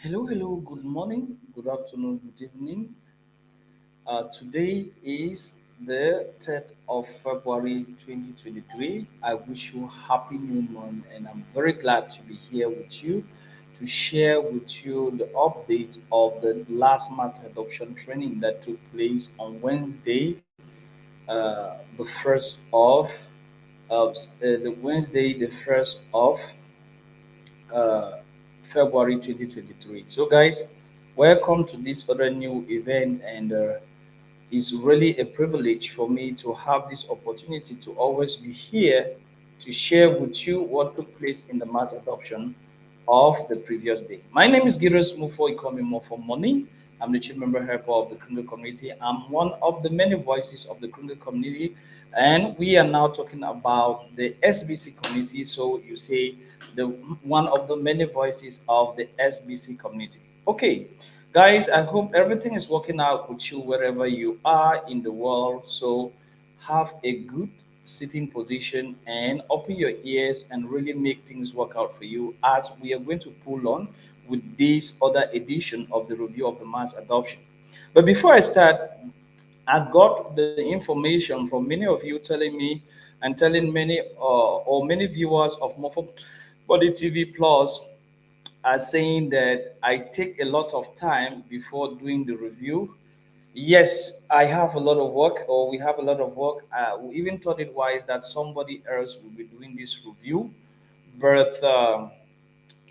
Hello, good morning, good afternoon, good evening. Today is the 3rd of February 2023. I wish you happy new month and I'm very glad to be here with you to share with you the update of the last math adoption training that took place on Wednesday, the 1st of the 1st of uh, February 2023. So, guys, welcome to this other new event, and it's really a privilege for me to have this opportunity to always be here to share with you what took place in the mass adoption of the previous day. My name is Giros Mufo Ikomi Mofo Money. I'm the chief member helper of the Kringle community. I'm one of the many voices of the Kringle community, and we are now talking about the SBC community. So you say the one of the many voices of the SBC community. Okay, guys, I hope everything is working out with you wherever you are in the world. So have a good sitting position and open your ears and really make things work out for you as we are going to pull on with this other edition of the review of the mass adoption. But before I start, I got the information from many of you telling me and telling many or many viewers of Morpho Body TV Plus are saying that I take a lot of time before doing the review. Yes, I have a lot of work, or we have a lot of work. We even thought it wise that somebody else will be doing this review, but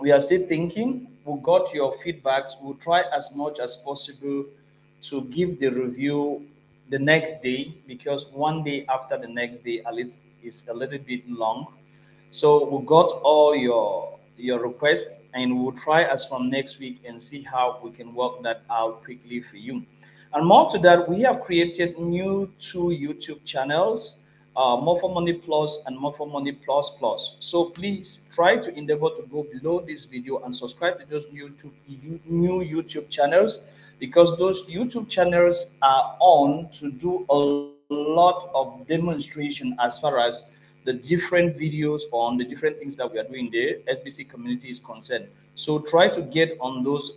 we are still thinking. We got your feedbacks. We'll try as much as possible to give the review the next day because one day after the next day is a little bit long. So we got all your requests and we'll try as from next week and see how we can work that out quickly for you. And more to that, we have created new two YouTube channels, More for Money Plus and More for Money Plus Plus. So please try to endeavor to go below this video and subscribe to those new YouTube channels because those YouTube channels are on to do a lot of demonstration as far as the different videos on the different things that we are doing there SBC community is concerned. So try to get on those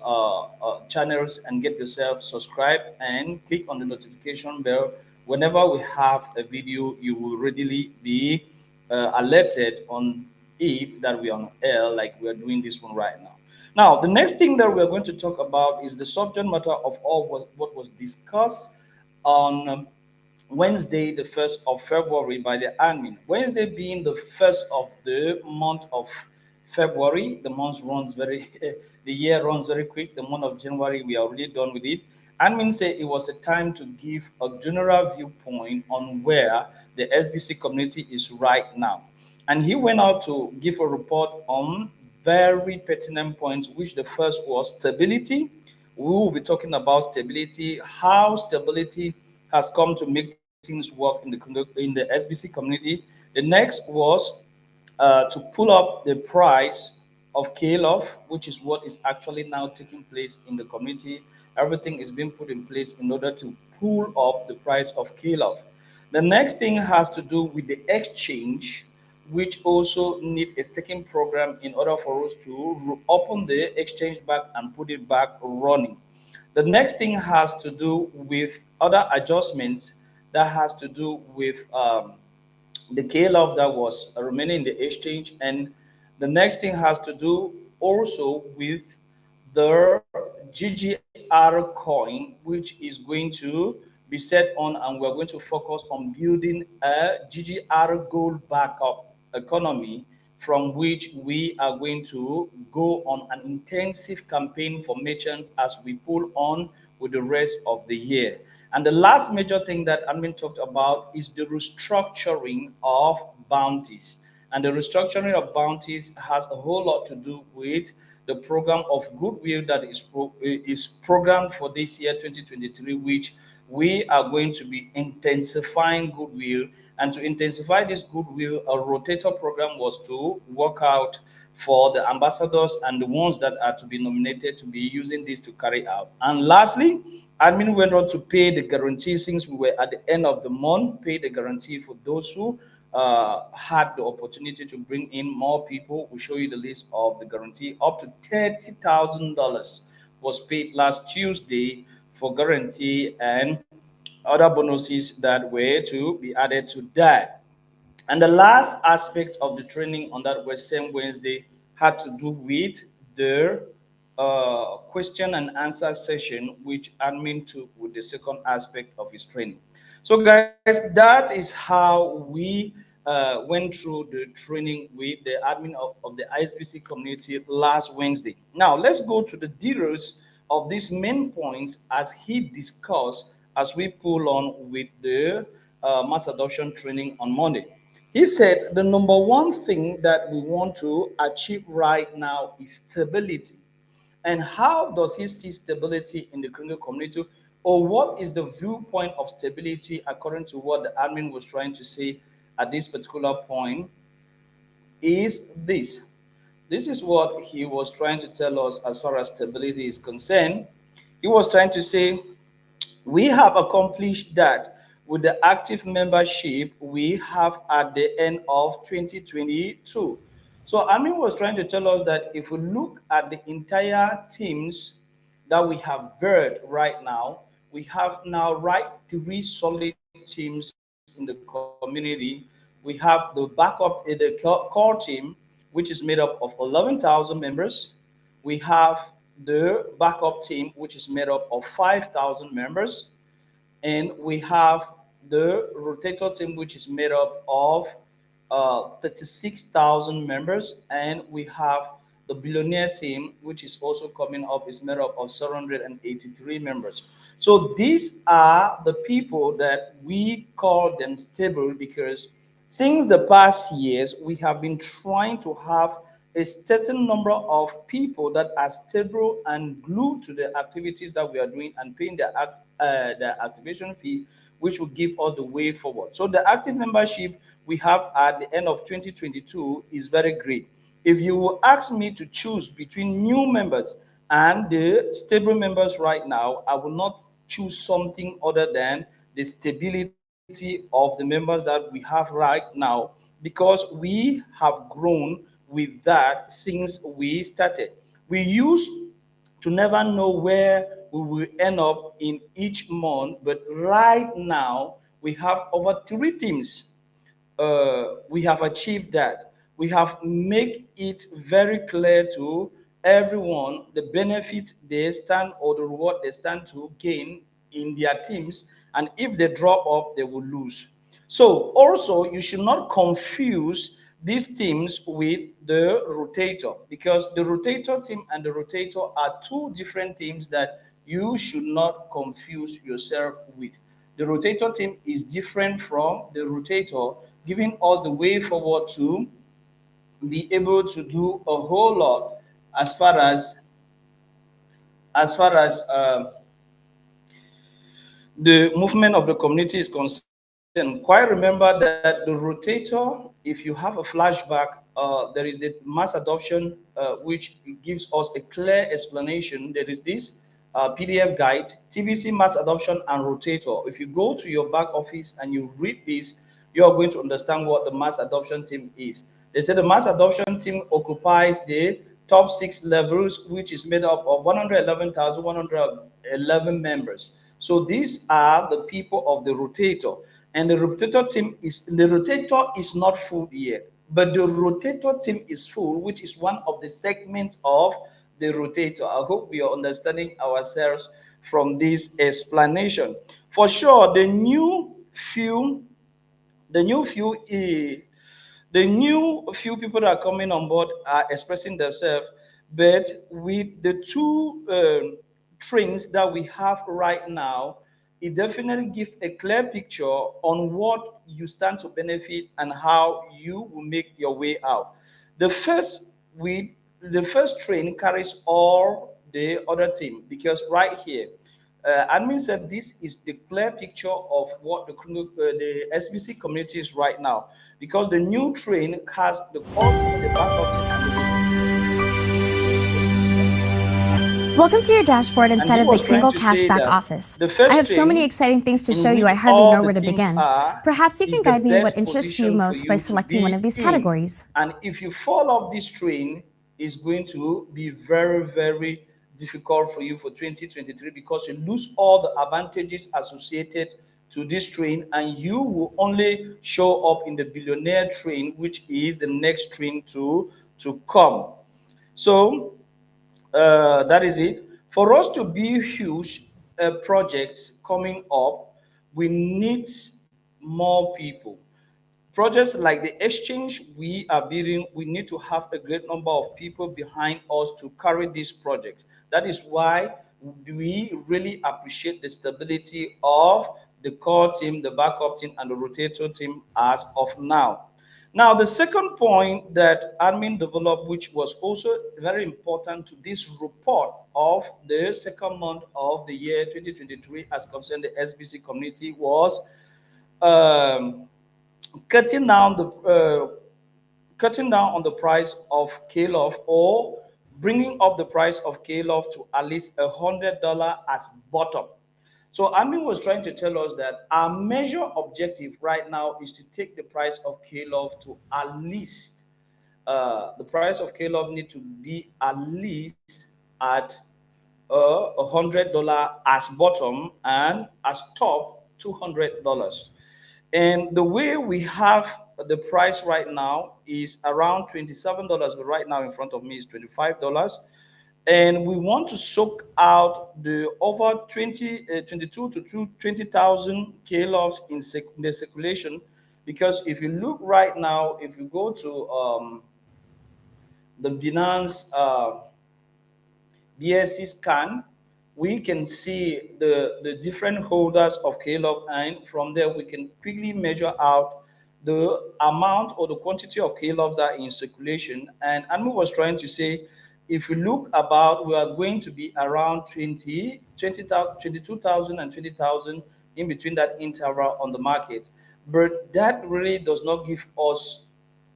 channels and get yourself subscribed and click on the notification bell. Whenever we have a video, you will readily be alerted on it that we are on air, like we are doing this one right now. Now, the next thing that we are going to talk about is the subject matter of what was discussed on Wednesday, the 1st of February, by the admin. Wednesday being the first of the month of February, the month runs very, the year runs very quick. The month of January, we are already done with it. Admin said it was a time to give a general viewpoint on where the SBC community is right now. And he went out to give a report on very pertinent points, which the first was stability. We will be talking about stability, how stability has come to make things work in the SBC community. The next was to pull up the price of KLOF, which is what is actually now taking place in the community. Everything is being put in place in order to pull up the price of KLOF. The next thing has to do with the exchange, which also need a staking program in order for us to open the exchange back and put it back running. The next thing has to do with other adjustments that has to do with the KLOF that was remaining in the exchange. And the next thing has to do also with the GGR coin, which is going to be set on, and we're going to focus on building a GGR gold backup economy from which we are going to go on an intensive campaign for merchants as we pull on with the rest of the year. And the last major thing that admin talked about is the restructuring of bounties. And the restructuring of bounties has a whole lot to do with the program of goodwill that is programmed for this year 2023, which we are going to be intensifying goodwill. And to intensify this goodwill, a rotator program was to work out for the ambassadors and the ones that are to be nominated to be using this to carry out. And lastly, admin went on to pay the guarantee since we were at the end of the month, pay the guarantee for those who had the opportunity to bring in more people. We show you the list of the guarantee. Up to $30,000 was paid last Tuesday for guarantee and other bonuses that were to be added to that. And the last aspect of the training on that same Wednesday had to do with the question and answer session, which admin took with the second aspect of his training. So, guys, that is how we went through the training with the admin of the ISBC community last Wednesday. Now, let's go to the details of these main points as he discussed as we pull on with the mass adoption training on Monday. He said the number one thing that we want to achieve right now is stability. And how does he see stability in the criminal community? Or what is the viewpoint of stability according to what the admin was trying to say at this particular point? Is this. This is what he was trying to tell us as far as stability is concerned. He was trying to say we have accomplished that with the active membership we have at the end of 2022. So Amin was trying to tell us that if we look at the entire teams that we have built right now, we have now right three solid teams in the community. We have the backup, the core team, which is made up of 11,000 members. We have the backup team, which is made up of 5,000 members, and we have the rotator team, which is made up of 36,000 members, and we have the billionaire team, which is also coming up, is made up of 783 members. So these are the people that we call them stable because since the past years, we have been trying to have a certain number of people that are stable and glued to the activities that we are doing and paying the activation fee, which will give us the way forward. So the active membership we have at the end of 2022 is very great. If you will ask me to choose between new members and the stable members right now, I will not choose something other than the stability of the members that we have right now, because we have grown with that since we started. We used to never know where we will end up in each month, but right now we have over three teams. We have achieved that. We have made it very clear to everyone the benefit they stand or the reward they stand to gain in their teams, and if they drop off, they will lose. So also, you should not confuse these teams with the rotator, because the rotator team and the rotator are two different teams that you should not confuse yourself with. The rotator team is different from the rotator, giving us the way forward to be able to do a whole lot as far as as far as the movement of the community is concerned. Quite remember that the rotator, if you have a flashback, there is the mass adoption, which gives us a clear explanation. There is this PDF guide, TBC mass adoption and rotator. If you go to your back office and you read this, you are going to understand what the mass adoption team is. They say the mass adoption team occupies the top 6 levels, which is made up of 111,111 members. So these are the people of the rotator, and the rotator is not full yet, but the rotator team is full, which is one of the segments of the rotator. I hope we are understanding ourselves from this explanation. For sure, the new few the new few people that are coming on board are expressing themselves, but with the two trains that we have right now, it definitely gives a clear picture on what you stand to benefit and how you will make your way out. The first with the first train carries all the other team, because right here, admin said this is the clear picture of what the SBC community is right now, because the new train has the core, the backup team, and the Welcome to your dashboard And inside he of the was trying Kringle to say Cashback that office. the I first have so many thing exciting things to in show you, I which hardly know all where the to teams begin. are Perhaps you is can the guide me in what best interests you position for most by you to selecting one of be these in. categories. And if you fall off this train, it's going to be very, very difficult for you for 2023 because you lose all the advantages associated to this train and you will only show up in the billionaire train, which is the next train to come. So that is it. For us to be huge projects coming up, we need more people. Projects like the exchange we are building, we need to have a great number of people behind us to carry this project. That is why we really appreciate the stability of the core team, the backup team, and the rotator team as of now. Now, the second point that admin developed, which was also very important to this report of the second month of the year 2023 as concerned the SBC community, was um, cutting down the cutting down on the price of KLOF or bringing up the price of KLOF to at least $100 as bottom. So Amin was trying to tell us that our major objective right now is to take the price of KLOF to at least the price of KLOF need to be at least at $100 as bottom and as top $200. And the way we have the price right now is around $27, but right now in front of me is $25. And we want to soak out the over 22 to 20,000 KLOFs in the circulation. Because if you look right now, if you go to the Binance BSC scan, we can see the different holders of KLOF, and from there we can quickly measure out the amount or the quantity of KLOFs that are in circulation. And Anmu was trying to say, if you look about, we are going to be around 22,000 and 20,000 in between that interval on the market. But that really does not give us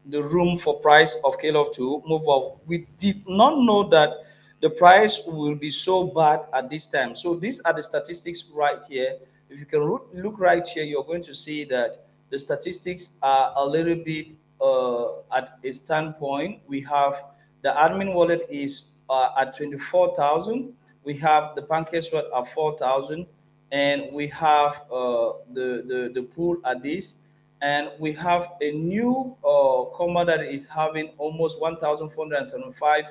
the room for price of KLOF to move up. We did not know that the price will be so bad at this time. So these are the statistics right here. If you can look right here, you're going to see that the statistics are a little bit at a standpoint. We have the admin wallet is at 24,000. We have the pancake swap at 4,000, and we have the pool at this, and we have a new comma that is having almost 1,475,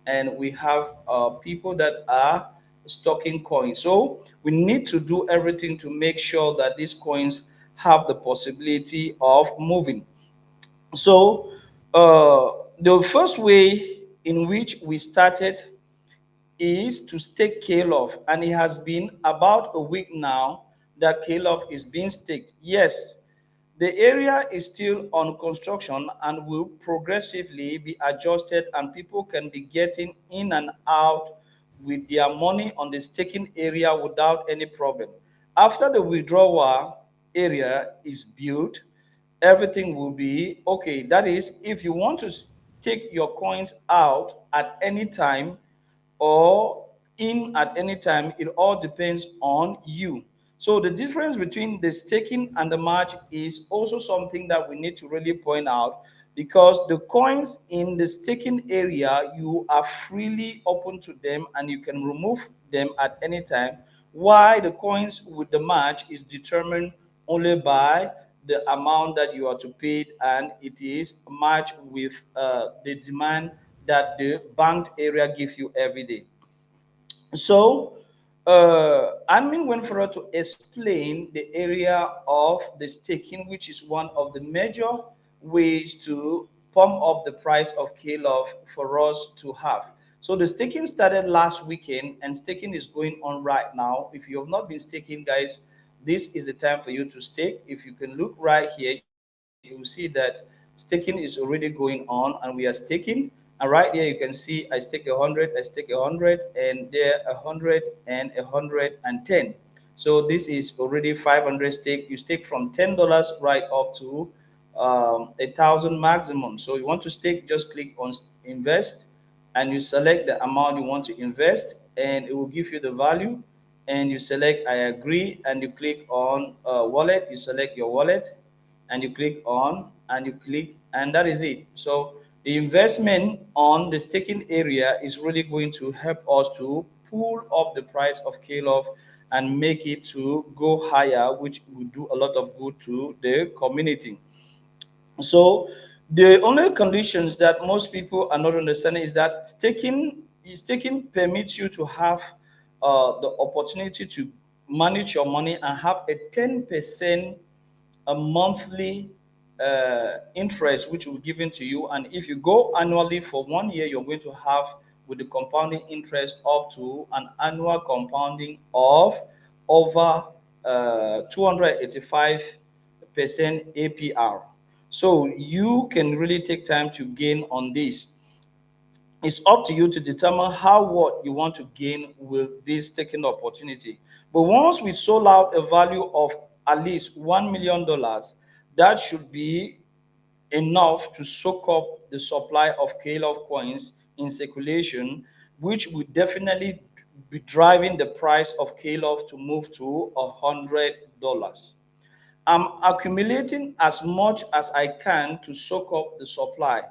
and we have people that are stocking coins. So we need to do everything to make sure that these coins have the possibility of moving. So the first way in which we started is to stake KLOF, and it has been about a week now that KLOF is being staked. Yes, the area is still on construction and will progressively be adjusted, and people can be getting in and out with their money on the staking area without any problem. After the withdrawal area is built, everything will be okay. That is, if you want to take your coins out at any time or in at any time, it all depends on you. So the difference between the staking and the merge is also something that we need to really point out, because the coins in the staking area, you are freely open to them and you can remove them at any time, while the coins with the merge is determined only by the amount that you are to pay, and it is matched with the demand that the banked area gives you every day. So, admin went further to explain the area of the staking, which is one of the major ways to pump up the price of KLOF for us to have. So the staking started last weekend, and staking is going on right now. If you have not been staking, guys, this is the time for you to stake. If you can look right here, you will see that staking is already going on, and we are staking. And right here, you can see I stake 100, I stake 100, and there 100 and 110. So this is already 500 stake. You stake from $10 right up to 1,000 maximum. So you want to stake, just click on invest, and you select the amount you want to invest, and it will give you the value. And you select I agree, and you click on wallet. You select your wallet, and you click on, and you click, and that is it. So the investment on the staking area is really going to help us to pull up the price of KLOF and make it to go higher, which will do a lot of good to the community. So the only conditions that most people are not understanding is that staking permits you to have the opportunity to manage your money and have a 10% a monthly interest which will be given to you. And if you go annually for 1 year, you're going to have with the compounding interest up to an annual compounding of over 285% APR. So you can really take time to gain on this. It's up to you to determine how what you want to gain with this taking opportunity. But once we sold out a value of at least $1 million, that should be enough to soak up the supply of KLOF coins in circulation, which will definitely be driving the price of KLOF to move to $100. I'm accumulating as much as I can to soak up the supply.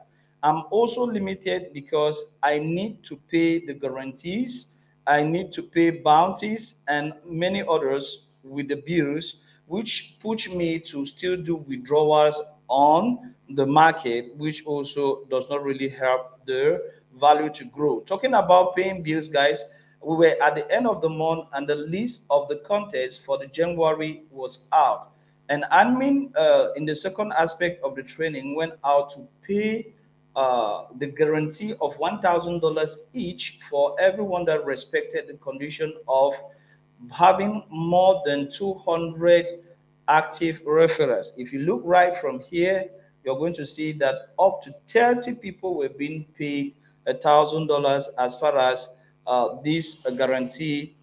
I'm also limited because I need to pay the guarantees, I need to pay bounties, and many others with the bills, which push me to still do withdrawals on the market, which also does not really help the value to grow. Talking about paying bills, guys, we were at the end of the month and the list of the contest for the January was out. And admin in the second aspect of the training went out to pay the guarantee of $1,000 each for everyone that respected the condition of having more than 200 active referrals. If you look right from here, you're going to see that up to 30 people were being paid $1,000 as far as this guarantee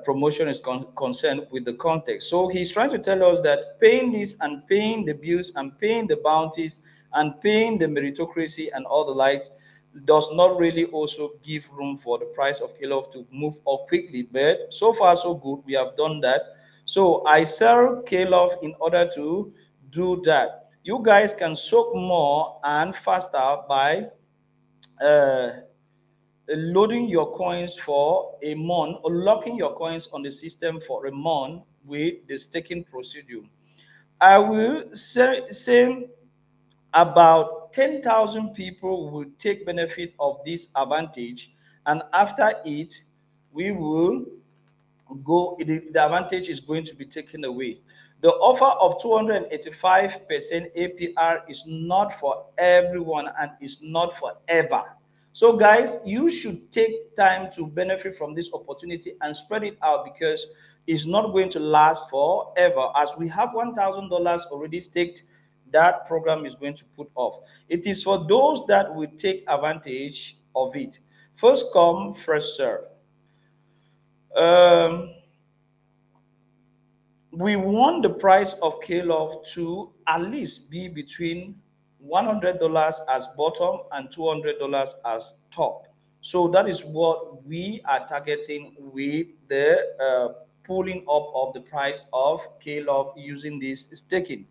promotion is concerned with the context. So he's trying to tell us that paying this and paying the bills and paying the bounties and paying the meritocracy and all the likes does not really also give room for the price of KLOF to move up quickly. But so far, so good. We have done that. So I sell KLOF in order to do that. You guys can soak more and faster by uh, loading your coins for a month or locking your coins on the system for a month with the staking procedure. I will say about 10,000 people will take benefit of this advantage, and after it, we will the advantage is going to be taken away. The offer of 285% APR is not for everyone and is not forever. So, guys, you should take time to benefit from this opportunity and spread it out because it's not going to last forever. As we have $1,000 already staked, that program is going to put off. It is for those that will take advantage of it. First come, first serve. Um, we want the price of KLOF to at least be between $100 as bottom and $200 as top. So that is what we are targeting with the pulling up of the price of KLOF using this staking.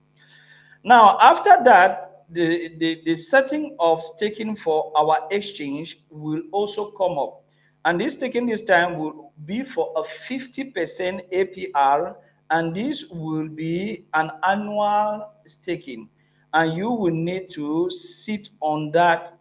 Now, after that, the setting of staking for our exchange will also come up. And this staking this time will be for a 50% APR, and this will be an annual staking. And you will need to sit on that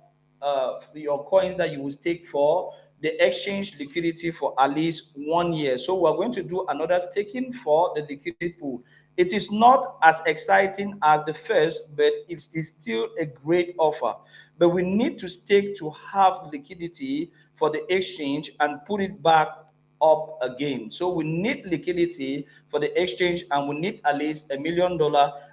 your coins that you will stake for the exchange liquidity for at least 1 year. So we're going to do another staking for the liquidity pool. It is not as exciting as the first, but it is still a great offer. But we need to stake to have liquidity for the exchange and put it back up again. So we need liquidity for the exchange and we need at least $1 million.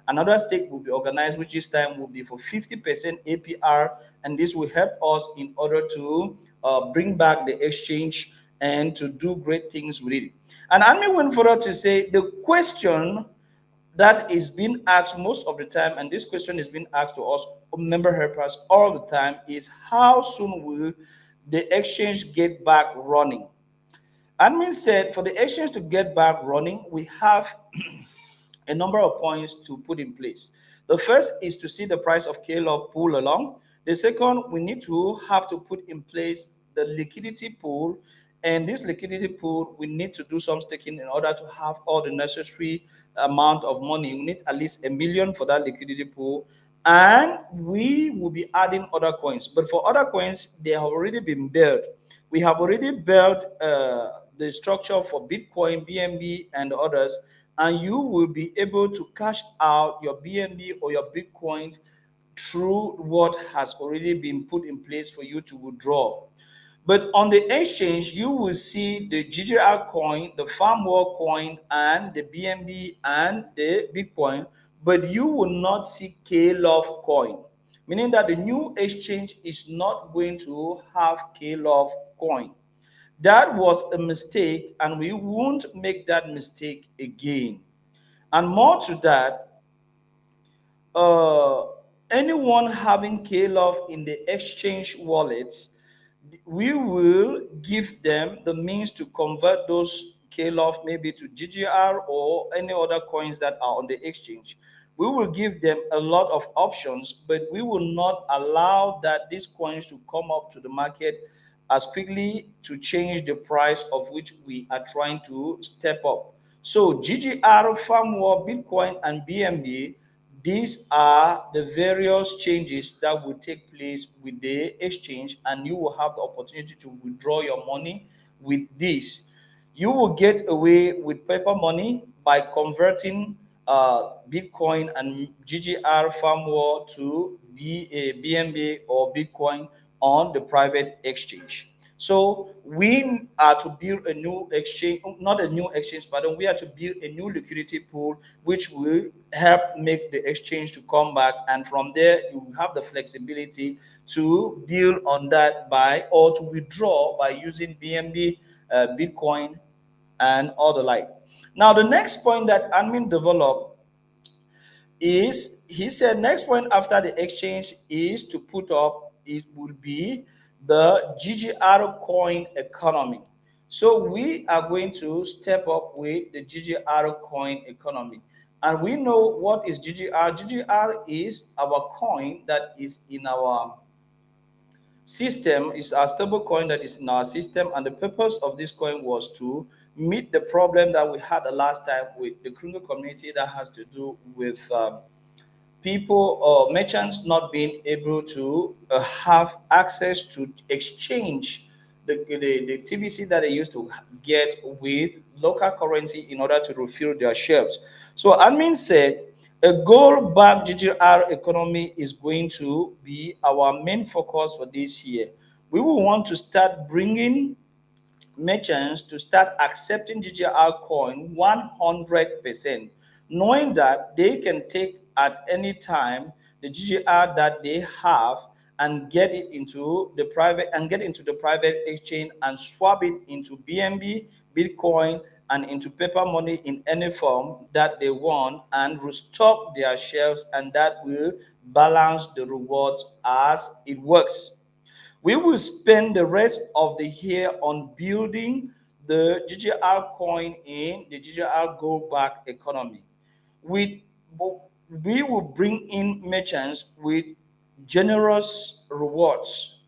Another stake will be organized, which this time will be for 50% APR, and this will help us in order to bring back the exchange and to do great things with it. And I went further to say the question that is being asked most of the time, and this question is being asked to us member helpers all the time, is how soon will the exchange get back running. Admin said for the exchange to get back running, we have a number of points to put in place. The first is to see the price of KLOG pull along. The second, we need to have to put in place the liquidity pool. And this liquidity pool, we need to do some staking in order to have all the necessary amount of money. We need at least 1 million for that liquidity pool. And we will be adding other coins. But for other coins, they have already been built. We have already built the structure for Bitcoin, BNB, and others, and you will be able to cash out your BNB or your Bitcoin through what has already been put in place for you to withdraw. But on the exchange, you will see the GGR coin, the Farmwall coin, and the BNB and the Bitcoin, but you will not see KLOV coin, meaning that the new exchange is not going to have KLOV coin. That was a mistake, and we won't make that mistake again. And more to that, uh, anyone having KLOV in the exchange wallets, we will give them the means to convert those KLOV maybe to GGR or any other coins that are on the exchange. We will give them a lot of options, but we will not allow that these coins to come up to the market as quickly to change the price of which we are trying to step up. So GGR, Farmwall, Bitcoin, and BNB, these are the various changes that will take place with the exchange, and you will have the opportunity to withdraw your money with this. You will get away with paper money by converting Bitcoin and GGR firmware to BNB or Bitcoin on the private exchange. So we are to build a new exchange, not a new exchange, but we are to build a new liquidity pool, which will help make the exchange to come back. And from there, you will have the flexibility to build on that by or to withdraw by using BNB, Bitcoin, and all the like. Now, the next point that admin developed is he said next point after the exchange is to put up it will be the GGR coin economy. So we are going to step up with the GGR coin economy. And we know what is GGR. GGR is our coin that is in our system, is a stable coin that is in our system, and the purpose of this coin was to meet the problem that we had the last time with the crypto community that has to do with people or merchants not being able to have access to exchange the TVC that they used to get with local currency in order to refill their shelves. So admin said a gold-backed GGR economy is going to be our main focus for this year. We will want to start bringing merchants to start accepting GGR coin 100%, knowing that they can take at any time the GGR that they have and get into the private exchange and swap it into BNB, Bitcoin, and into paper money in any form that they want and restock their shelves, and that will balance the rewards as it works. We will spend the rest of the year on building the GGR coin in the GGR Go Back economy. We, we will bring in merchants with generous rewards.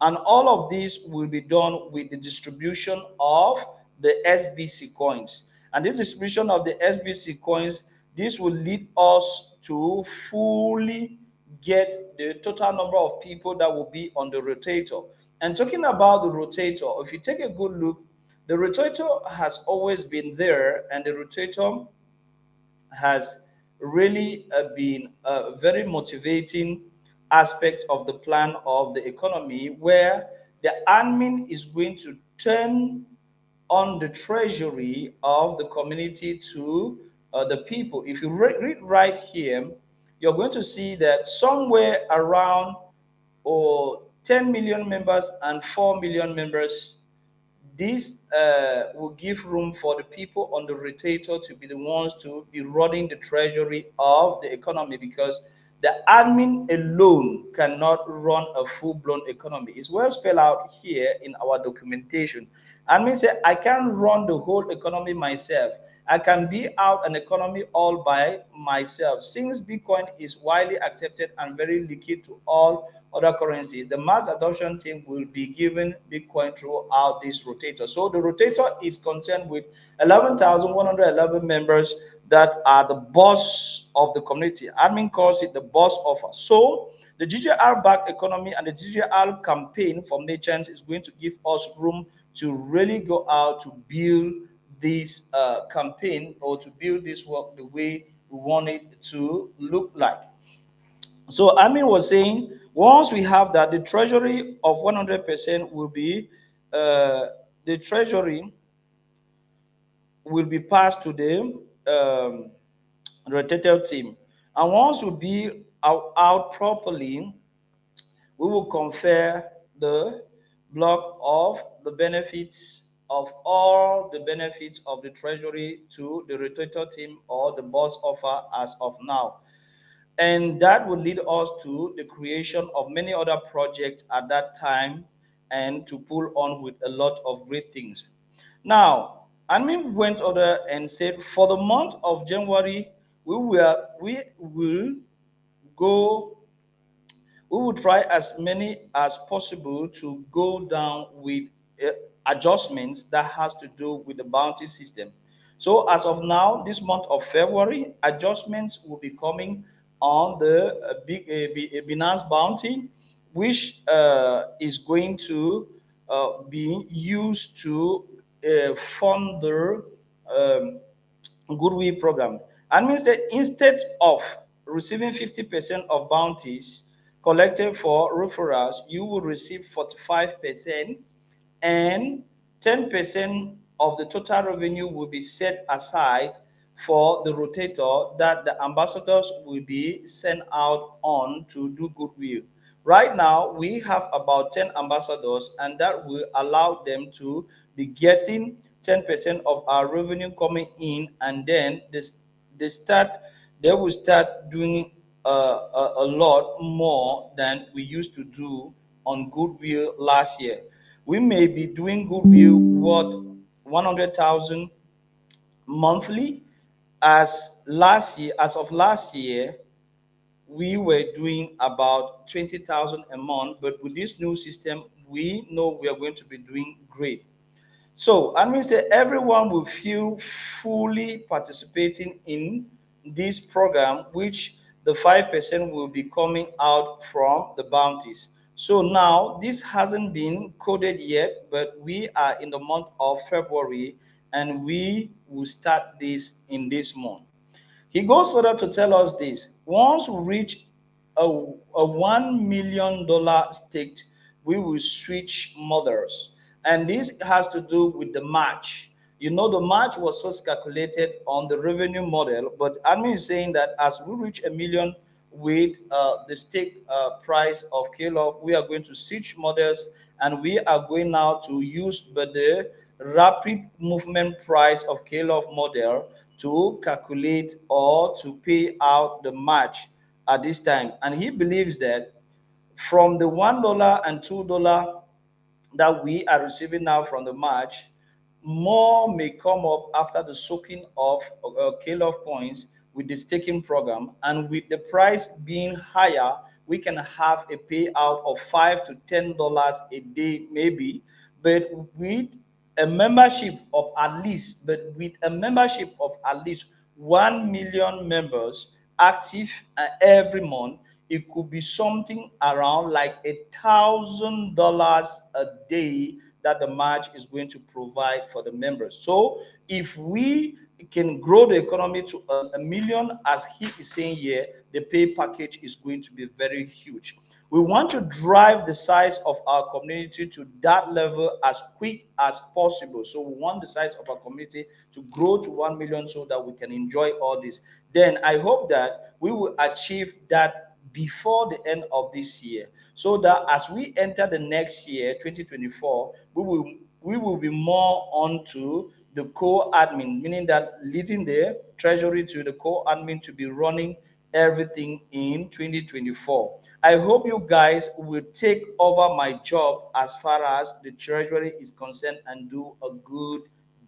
And all of this will be done with the distribution of the SBC coins. And this distribution of the SBC coins, this will lead us to fully get the total number of people that will be on the rotator. And talking about the rotator, if you take a good look, the rotator has always been there, and the rotator has really been a very motivating aspect of the plan of the economy, where the admin is going to turn on the treasury of the community to the people. If you read right here, you're going to see that somewhere around 10 million members and 4 million members, this will give room for the people on the rotator to be the ones to be running the treasury of the economy, because The admin alone cannot run a full-blown economy. It's well spelled out here in our documentation. Admin said, I can't run the whole economy myself. I can be out an economy all by myself. Since Bitcoin is widely accepted and very liquid to all other currencies, the mass adoption team will be given Bitcoin throughout this rotator. So the rotator is concerned with 11,111 members that are the boss of the community. Admin calls it the boss offer. So the GGR back economy and the GGR campaign from merchants is going to give us room to really go out to build this campaign, or to build this work the way we want it to look like. So Amin was saying, once we have that, the treasury of 100% will be the treasury will be passed to the rotator team, and once we be out properly, we will confer the block of the benefits of all the benefits of the treasury to the rotator team or the boss offer as of now. And that will lead us to the creation of many other projects at that time, and to pull on with a lot of great things. Now, admin went over and said, for the month of January, we will go we will try as many as possible to go down with uh, adjustments that has to do with the bounty system. So as of now, this month of February, adjustments will be coming on the Binance bounty, which is going to be used to fund the um, goodwill program. And means that instead of receiving 50% of bounties collected for referrals, you will receive 45%, and 10% of the total revenue will be set aside for the rotator that the ambassadors will be sent out on to do goodwill. Right now, we have about 10 ambassadors, and that will allow them to be getting 10% of our revenue coming in, and then they start they will start doing a lot more than we used to do on goodwill last year. We may be doing goodwill what 100,000 monthly, as of last year we were doing about 20,000 a month, but with this new system we know we are going to be doing great. So, and we say everyone will feel fully participating in this program, which the 5% will be coming out from the bounties. So now this hasn't been coded yet, but we are in the month of February, and we will start this in this month. He goes further to tell us this. Once we reach a $1 million stake, we will switch models. And this has to do with the match. You know, the match was first calculated on the revenue model, but admin is saying that as we reach a million with the stake price of KLOF, we are going to switch models, and we are going now to use the rapid movement price of KLOF model to calculate or to pay out the match at this time. And he believes that from the $1 and $2 that we are receiving now from the match, more may come up after the soaking of KLOF points with the staking program. And with the price being higher, we can have a payout of $5 to $10 a day, maybe. But with a membership of at least, but with a membership of at least 1 million members active every month, it could be something around like $1,000 a day that the match is going to provide for the members. So if we can grow the economy to a million, as he is saying here, the pay package is going to be very huge. We want to drive the size of our community to that level as quick as possible. So we want the size of our community to grow to 1 million so that we can enjoy all this. Then I hope that we will achieve that before the end of this year, so that as we enter the next year 2024, we will be more onto the co-admin, meaning that leading the treasury to the co-admin to be running everything in 2024. I hope you guys will take over my job as far as the treasury is concerned and do a good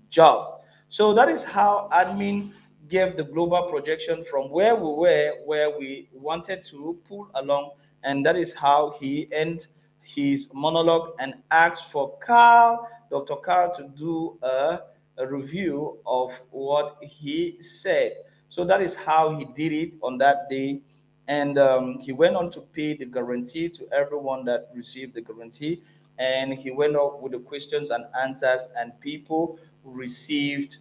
job. So that is how admin gave the global projection from where we were, where we wanted to pull along, and that is how he ended his monologue and asked for Dr. Carl, to do a review of what he said. So that is how he did it on that day. And he went on to pay the guarantee to everyone that received the guarantee. And he went on with the questions and answers, and people received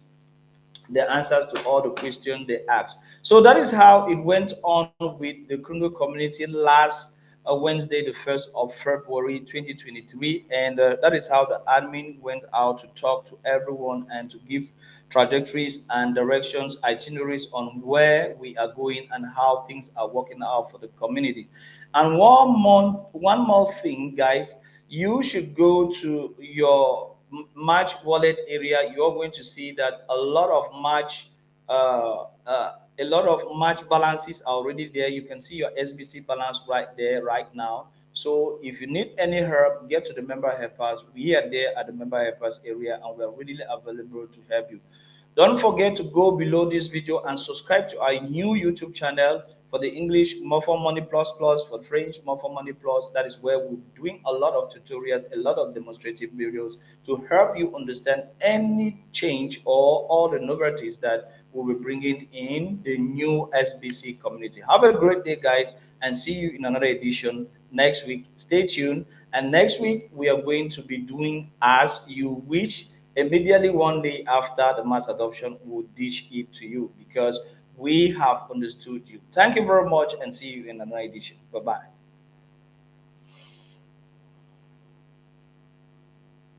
the answers to all the questions they asked. So that is how it went on with the Congo community last Wednesday, the 1st of February 2023. And that is how the admin went out to talk to everyone and to give trajectories and directions, itineraries on where we are going and how things are working out for the community. And one more thing, guys, you should go to your March wallet area. You're going to see that uh, uh, a lot of March balances are already there. You can see your SBC balance right there right now. So if you need any help, get to the member helpers. We are there at the member helpers area, and we are readily available to help you. Don't forget to go below this video and subscribe to our new YouTube channel for the English MOFFO Money Plus Plus, for French MOFFO Money Plus. That is where we're doing a lot of tutorials, a lot of demonstrative videos to help you understand any change or all the novelties that we'll be bringing in the new SBC community. Have a great day, guys, and see you in another edition next week. Stay tuned. And next week, we are going to be doing As You Wish. Immediately one day after the mass adoption, we'll dish it to you because we have understood you. Thank you very much, and see you in another edition. Bye bye.